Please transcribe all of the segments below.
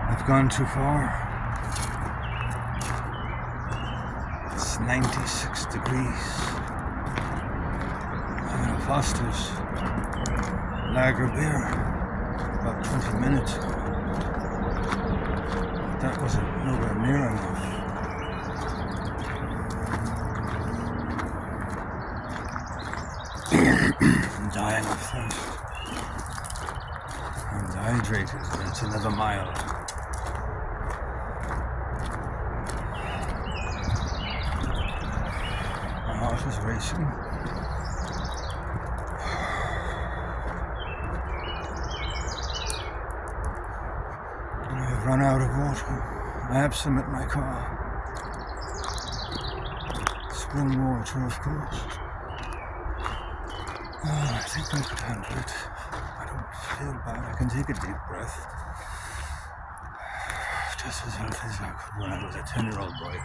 I've gone too far. It's 96 degrees. I'm in a Foster's lager beer about 20 minutes ago. That wasn't nowhere near enough. I'm dying of thirst. I'm dehydrated and it's another mile. My heart is racing. And I've run out of water. I have some at my car. Spring water, of course. Oh, I think I could handle it. I don't feel bad. I can take a deep breath. Just as healthy as I could when I was a 10-year-old boy.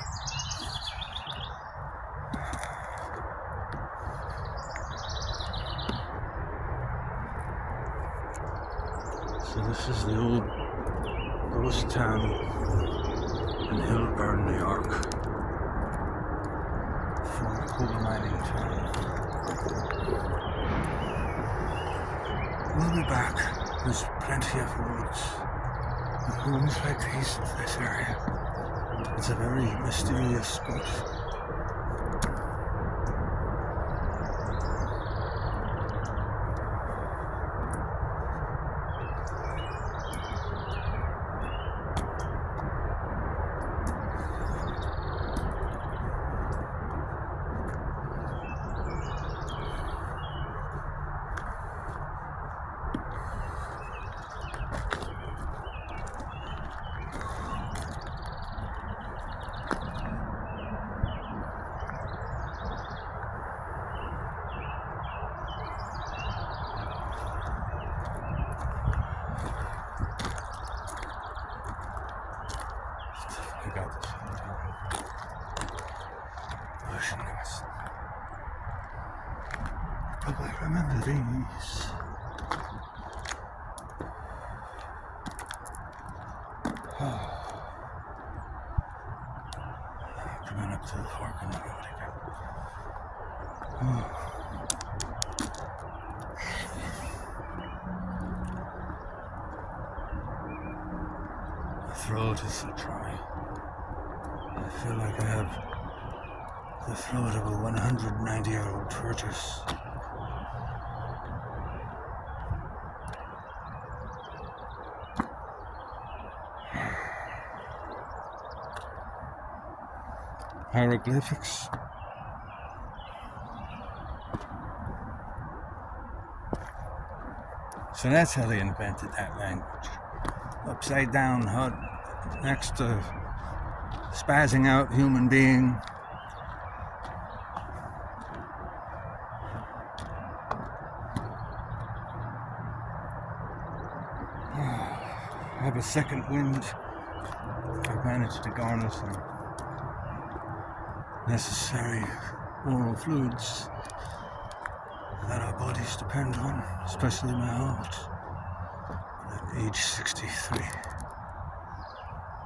So this is the old ghost town in Hillburn, New York. Former coal mining town. We'll be back. There's plenty of roads and homes like these in this area. It's a very mysterious spot. I got this whole time. Ocean gas. But I remember these. Coming up to the fork in the road again. My throat is so dry. I feel like I have the throat of a 190-year-old tortoise. Hieroglyphics. So that's how they invented that language. Upside down hut next to spazzing out human being. I have a second wind. I've managed to garner some necessary oral fluids that our bodies depend on, especially my heart. At age 63,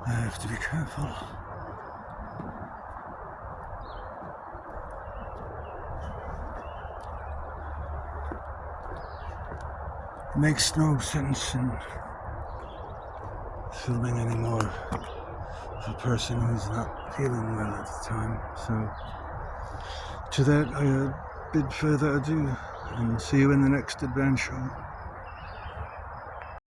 I have to be careful. It makes no sense in filming anymore of a person who's not feeling well at the time. So, to that I bid further adieu and see you in the next adventure.